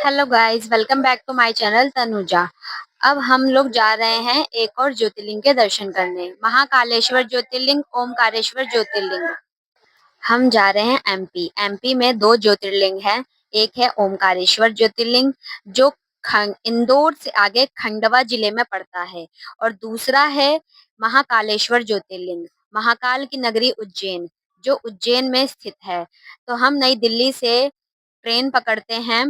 Hello guys, welcome back to my channel Tanuja. अब हम लोग जा रहे हैं एक और ज्योतिर्लिंग के दर्शन करने, महाकालेश्वर ज्योतिर्लिंग, ओमकारेश्वर ज्योतिर्लिंग। हम जा रहे हैं एमपी। एमपी में दो ज्योतिर्लिंग हैं। एक है ओमकारेश्वर ज्योतिर्लिंग जो इंदौर से आगे खंडवा जिले में पड़ता है, और दूसरा है महाकालेश्वर ज्योतिर्लिंग, महाकाल की नगरी उज्जैन, जो उज्जैन में स्थित है। तो हम नई दिल्ली से ट्रेन पकड़ते हैं,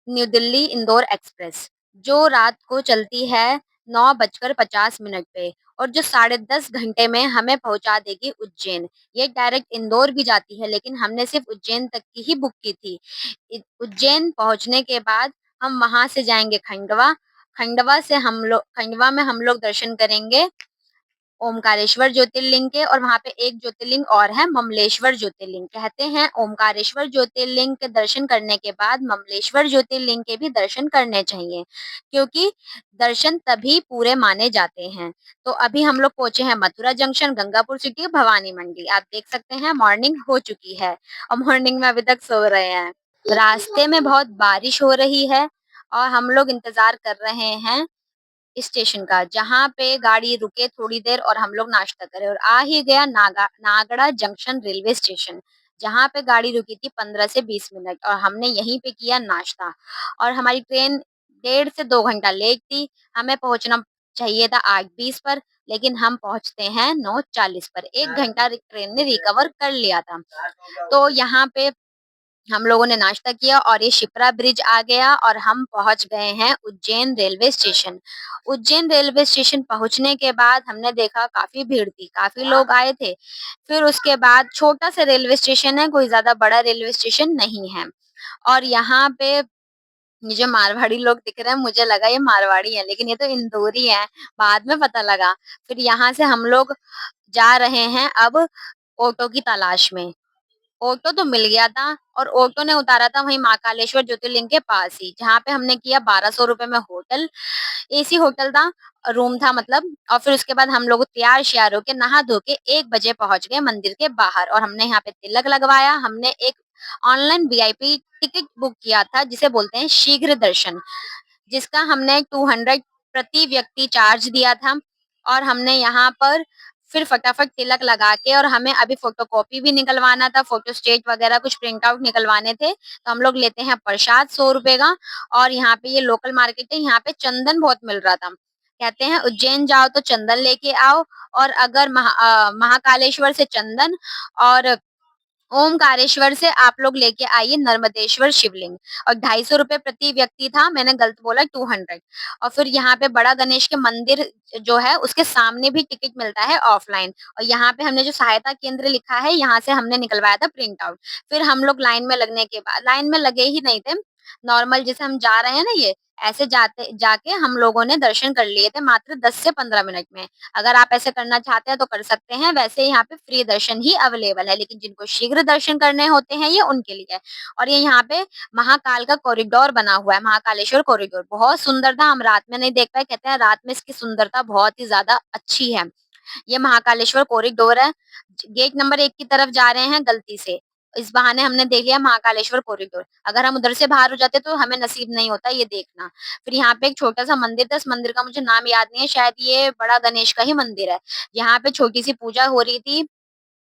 न्यू दिल्ली इंदौर एक्सप्रेस, जो रात को चलती है 9:50 पे, और जो 10:30 घंटे में हमें पहुंचा देगी उज्जैन। ये डायरेक्ट इंदौर भी जाती है, लेकिन हमने सिर्फ उज्जैन तक की ही बुक की थी। उज्जैन पहुंचने के बाद हम वहां से जाएंगे खंडवा। खंडवा में हम लोग दर्शन करेंगे ओमकारेश्वर ज्योतिर्लिंग के, और वहां पे एक ज्योतिर्लिंग और है, ममलेश्वर ज्योतिर्लिंग। कहते हैं ओमकारेश्वर ज्योतिर्लिंग के दर्शन करने के बाद ममलेश्वर ज्योतिर्लिंग के भी दर्शन करने चाहिए, क्योंकि दर्शन तभी पूरे माने जाते हैं। तो अभी हम लोग पहुंचे हैं मथुरा जंक्शन, गंगापुर सिटी, भवानी मंडी। आप देख सकते हैं मॉर्निंग हो चुकी है, और मॉर्निंग में अभी तक सो रहे हैं। रास्ते में बहुत बारिश हो रही है, और हम लोग इंतजार कर रहे हैं स्टेशन का, जहाँ पे गाड़ी रुके थोड़ी देर और हम लोग नाश्ता करें। और आ ही गया नागड़ा जंक्शन रेलवे स्टेशन, जहाँ पे गाड़ी रुकी थी 15 से 20 मिनट, और हमने यहीं पे किया नाश्ता। और हमारी ट्रेन 1.5 से 2 घंटा लेट थी। हमें पहुंचना चाहिए था 8:20 पर, लेकिन हम पहुंचते हैं 9:40 पर। 1 घंटा ट्रेन ने रिकवर कर लिया था। तो यहाँ पे हम लोगों ने नाश्ता किया, और ये शिप्रा ब्रिज आ गया, और हम पहुंच गए हैं Ujjain railway station. Ujjain railway station पहुंचने के बाद हमने देखा काफी भीड़ थी, काफी लोग आए थे। फिर उसके बाद छोटा सा रेलवे स्टेशन है, कोई ज्यादा बड़ा रेलवे स्टेशन नहीं है। और यहाँ पे ये जो मारवाड़ी लोग दिख रहे हैं, मुझे लगा ये मारवाड़ी है, लेकिन ये तो इंदौरी है, बाद में पता लगा। फिर यहाँ से हम लोग जा रहे हैं अब ऑटो की तलाश में। ऑटो तो मिल गया था, और ऑटो ने उतारा था वहीं महाकालेश्वर ज्योतिर्लिंग के पास ही, जहाँ पे हमने किया 1200 रुपए में होटल। एसी होटल था, रूम था मतलब। और फिर उसके बाद हम लोग तैयार श्यार होके नहा धो के 1 बजे पहुंच गए मंदिर के बाहर, और हमने यहाँ पे तिलक लगवाया। हमने एक ऑनलाइन वीआईपी टिकट बुक किया था, जिसे बोलते हैं शीघ्र दर्शन, जिसका हमने 200 प्रति व्यक्ति चार्ज दिया था। और हमने यहाँ पर फिर फटाफट तिलक लगा के, और हमें अभी फोटोकॉपी भी निकलवाना था, फोटो स्टेट वगैरह कुछ प्रिंट आउट निकलवाने थे। तो हम लोग लेते हैं प्रसाद 100 रुपए का। और यहाँ पे ये लोकल मार्केट है, यहाँ पे चंदन बहुत मिल रहा था। कहते हैं उज्जैन जाओ तो चंदन लेके आओ, और अगर महाकालेश्वर से चंदन, और ओमकारेश्वर से आप लोग लेके आइए नर्मदेश्वर शिवलिंग। और 250 रुपए प्रति व्यक्ति था, मैंने गलत बोला, 200। और फिर यहाँ पे बड़ा गणेश के मंदिर जो है उसके सामने भी टिकट मिलता है ऑफलाइन। और यहाँ पे हमने जो सहायता केंद्र लिखा है, यहाँ से हमने निकलवाया था प्रिंट आउट। फिर हम लोग लाइन में लगने के बाद, लाइन में लगे ही नहीं थे, नॉर्मल जैसे हम जा रहे हैं ना, ये ऐसे जाते जाके हम लोगों ने दर्शन कर लिए थे मात्र 10 से 15 मिनट में। अगर आप ऐसे करना चाहते हैं तो कर सकते हैं, वैसे यहाँ पे फ्री दर्शन ही अवेलेबल है, लेकिन जिनको शीघ्र दर्शन करने होते हैं ये उनके लिए है। और ये यहाँ पे महाकाल का कॉरिडोर बना हुआ है, महाकालेश्वर कॉरिडोर बहुत सुंदर था। हम रात में नहीं देख पाए, कहते हैं रात में इसकी सुंदरता बहुत ही ज्यादा अच्छी है। ये महाकालेश्वर कॉरिडोर है, गेट नंबर 1 की तरफ जा रहे हैं गलती से, इस बहाने हमने देख लिया महाकालेश्वर कॉरिडोर। अगर हम उधर से बाहर हो जाते तो हमें नसीब नहीं होता ये देखना। फिर यहाँ पे एक छोटा सा मंदिर था, इस मंदिर का मुझे नाम याद नहीं है, शायद ये बड़ा गणेश का ही मंदिर है। यहाँ पे छोटी सी पूजा हो रही थी,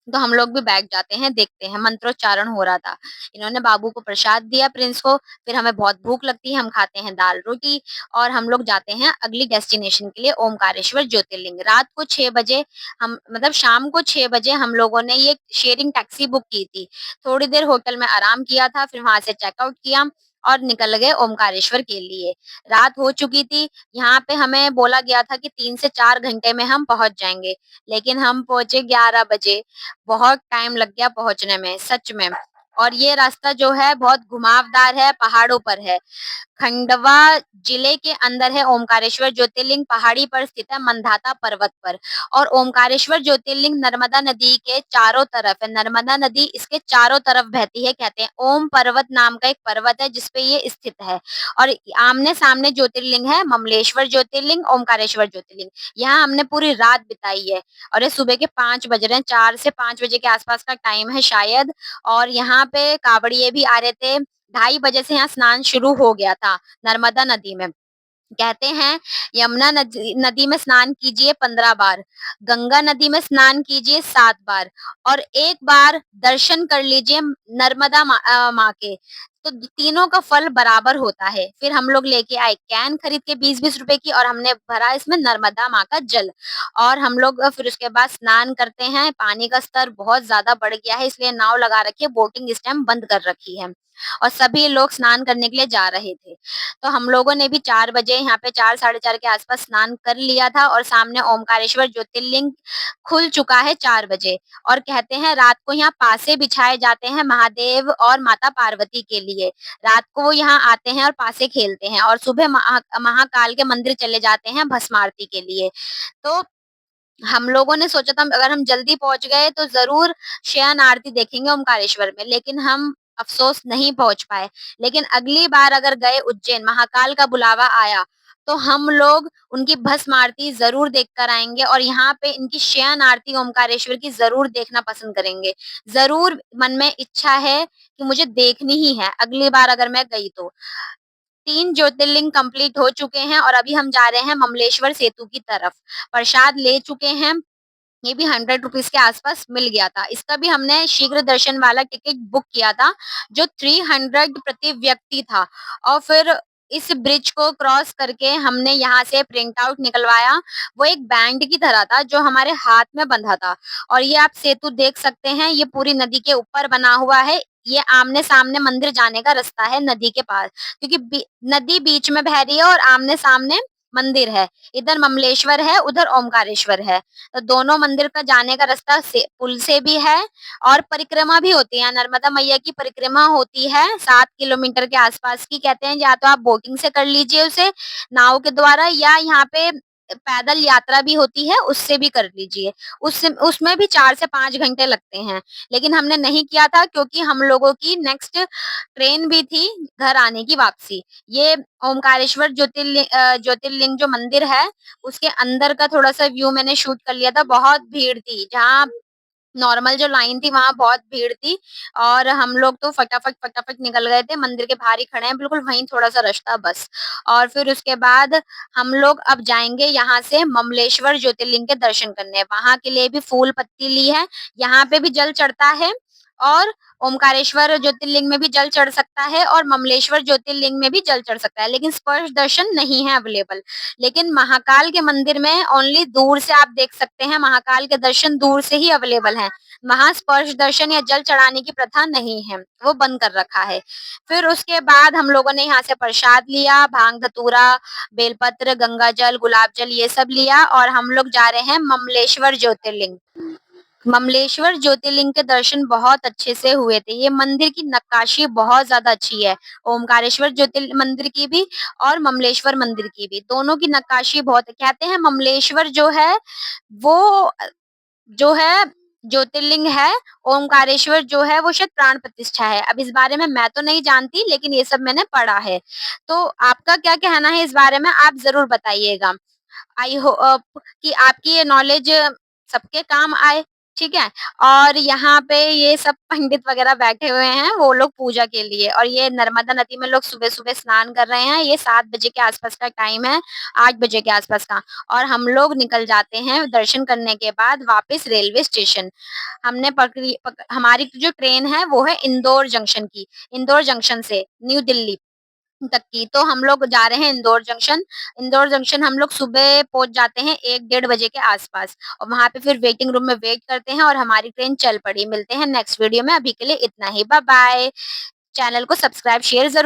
तो हम लोग भी बैठ जाते हैं, देखते हैं। मंत्रोच्चारण हो रहा था, इन्होंने बाबू को प्रसाद दिया, प्रिंस को। फिर हमें बहुत भूख लगती है, हम खाते हैं दाल रोटी, और हम लोग जाते हैं अगली डेस्टिनेशन के लिए, ओमकारेश्वर ज्योतिर्लिंग। रात को 6 बजे, हम मतलब शाम को 6 बजे हम लोगों ने ये शेयरिंग टैक्सी बुक की थी। थोड़ी देर होटल में आराम किया था, फिर वहां से चेकआउट किया, और निकल गए ओमकारेश्वर के लिए। रात हो चुकी थी, यहाँ पे हमें बोला गया था कि 3 से 4 घंटे में हम पहुंच जाएंगे, लेकिन हम पहुंचे 11 बजे। बहुत टाइम लग गया पहुंचने में सच में। और ये रास्ता जो है बहुत घुमावदार है, पहाड़ों पर है। खंडवा जिले के अंदर है ओमकारेश्वर ज्योतिर्लिंग, पहाड़ी पर स्थित है मंदाता पर्वत पर। और ओमकारेश्वर ज्योतिर्लिंग नर्मदा नदी के चारों तरफ है, नर्मदा नदी इसके चारों तरफ बहती है। कहते हैं ओम पर्वत नाम का एक पर्वत है जिसपे ये स्थित है। और आमने सामने ज्योतिर्लिंग है, ममलेश्वर ज्योतिर्लिंग, ओमकारेश्वर ज्योतिर्लिंग। यहाँ हमने पूरी रात बिताई है, और ये सुबह के 5 बज रहे हैं, 4 से 5 बजे के आसपास का टाइम है शायद। और यहाँ पे कावड़िए भी आ रहे थे, ढाई बजे से यहाँ स्नान शुरू हो गया था नर्मदा नदी में। कहते हैं यमुना नदी में स्नान कीजिए 15 बार, गंगा नदी में स्नान कीजिए 7 बार और 1 बार दर्शन कर लीजिए नर्मदा माँ के। तो तीनों का फल बराबर होता है। फिर हम लोग लेके आए कैन खरीद के 20-20 रुपए की और हमने भरा इसमें नर्मदा माँ का जल और हम लोग फिर उसके बाद स्नान करते हैं। पानी का स्तर बहुत ज्यादा बढ़ गया है, इसलिए नाव लगा रखी है, बोटिंग इस टाइम बंद कर रखी है और सभी लोग स्नान करने के लिए जा रहे थे। तो हम लोगों ने भी 4 बजे यहाँ पे 4 साढ़े 4 के आसपास स्नान कर लिया था और सामने ओमकारेश्वर ज्योतिर्लिंग खुल चुका है 4 बजे और कहते हैं रात को यहाँ पासे बिछाए जाते हैं महादेव और माता पार्वती के लिए। रात को वो यहाँ आते हैं और पासे खेलते हैं और सुबह महाकाल के मंदिर चले जाते हैं भस्म आरती के लिए। तो हम लोगों ने सोचा था अगर हम जल्दी पहुंच गए तो जरूर शयन आरती देखेंगे ओमकारेश्वर में, लेकिन हम अफसोस नहीं पहुंच पाए। लेकिन अगली बार अगर गए उज्जैन, महाकाल का बुलावा आया तो हम लोग उनकी भस्म आरती जरूर देख कर आएंगे और यहाँ पे इनकी शयन आरती ओमकारेश्वर की जरूर देखना पसंद करेंगे। जरूर मन में इच्छा है कि मुझे देखनी ही है अगली बार अगर मैं गई तो। 3 ज्योतिर्लिंग कंप्लीट हो चुके हैं और अभी हम जा रहे हैं ममलेश्वर सेतु की तरफ। प्रसाद ले चुके हैं, ये भी 100 रुपीज के आसपास मिल गया था। इसका भी हमने शीघ्र दर्शन वाला टिकट बुक किया था जो 300 प्रति व्यक्ति था और फिर इस ब्रिज को क्रॉस करके हमने यहाँ से प्रिंट आउट निकलवाया। वो एक बैंड की तरह था जो हमारे हाथ में बंधा था और ये आप सेतु देख सकते हैं, ये पूरी नदी के ऊपर बना हुआ है। ये आमने सामने मंदिर जाने का रास्ता है नदी के पास, क्योंकि नदी बीच में बह रही है और आमने सामने मंदिर है। इधर ममलेश्वर है, उधर ओमकारेश्वर है। तो दोनों मंदिर का जाने का रास्ता से पुल से भी है और परिक्रमा भी होती है। नर्मदा मैया की परिक्रमा होती है 7 किलोमीटर के आसपास की। कहते हैं या तो आप बोटिंग से कर लीजिए उसे नाव के द्वारा या यहाँ पे पैदल यात्रा भी होती है उससे भी कर लीजिए। उसमें भी 4 से 5 घंटे लगते हैं, लेकिन हमने नहीं किया था क्योंकि हम लोगों की नेक्स्ट ट्रेन भी थी घर आने की वापसी। ये ओमकारेश्वर ज्योतिर्लिंग जो मंदिर है उसके अंदर का थोड़ा सा व्यू मैंने शूट कर लिया था। बहुत भीड़ थी, जहाँ नॉर्मल जो लाइन थी वहां बहुत भीड़ थी और हम लोग तो फटाफट फटाफट निकल गए थे। मंदिर के बाहर ही खड़े हैं, बिल्कुल वहीं थोड़ा सा रास्ता बस। और फिर उसके बाद हम लोग अब जाएंगे यहाँ से ममलेश्वर ज्योतिर्लिंग के दर्शन करने। वहां के लिए भी फूल पत्ती ली है, यहाँ पे भी जल चढ़ता है और ओमकारेश्वर ज्योतिर्लिंग में भी जल चढ़ सकता है और ममलेश्वर ज्योतिर्लिंग में भी जल चढ़ सकता है, लेकिन स्पर्श दर्शन नहीं है अवेलेबल। लेकिन महाकाल के मंदिर में ओनली दूर से आप देख सकते हैं, महाकाल के दर्शन दूर से ही अवेलेबल हैं। वहां स्पर्श दर्शन या जल चढ़ाने की प्रथा नहीं है, वो बंद कर रखा है। फिर उसके बाद हम लोगों ने यहाँ से प्रसाद लिया, भांग धतूरा, बेलपत्र, गंगा जल, गुलाब जल, ये सब लिया और हम लोग जा रहे हैं ममलेश्वर ज्योतिर्लिंग। ममलेश्वर ज्योतिर्लिंग के दर्शन बहुत अच्छे से हुए थे। ये मंदिर की नक्काशी बहुत ज्यादा अच्छी है, ओमकारेश्वर ज्योतिर्लिंग मंदिर की भी और ममलेश्वर मंदिर की भी, दोनों की नक्काशी बहुत। कहते हैं ममलेश्वर जो है वो जो है ज्योतिर्लिंग है, ओमकारेश्वर जो है वो शायद प्राण प्रतिष्ठा है। अब इस बारे में मैं तो नहीं जानती, लेकिन ये सब मैंने पढ़ा है। तो आपका क्या कहना है इस बारे में, आप जरूर बताइएगा। आई होप कि आपकी ये नॉलेज सबके काम आए, ठीक है। और यहाँ पे ये सब पंडित वगैरह बैठे हुए हैं, वो लोग पूजा के लिए, और ये नर्मदा नदी में लोग सुबह सुबह स्नान कर रहे हैं। ये 7 बजे के आसपास का टाइम है, 8 बजे के आसपास का, और हम लोग निकल जाते हैं दर्शन करने के बाद वापस रेलवे स्टेशन। हमारी जो ट्रेन है वो है इंदौर जंक्शन की, इंदौर जंक्शन से न्यू दिल्ली तक की। तो हम लोग जा रहे हैं इंदौर जंक्शन। इंदौर जंक्शन हम लोग सुबह पहुंच जाते हैं 1-1:30 बजे के आसपास और वहां पे फिर वेटिंग रूम में वेट करते हैं और हमारी ट्रेन चल पड़ी। मिलते हैं नेक्स्ट वीडियो में, अभी के लिए इतना ही, बाय बाय। चैनल को सब्सक्राइब शेयर जरूर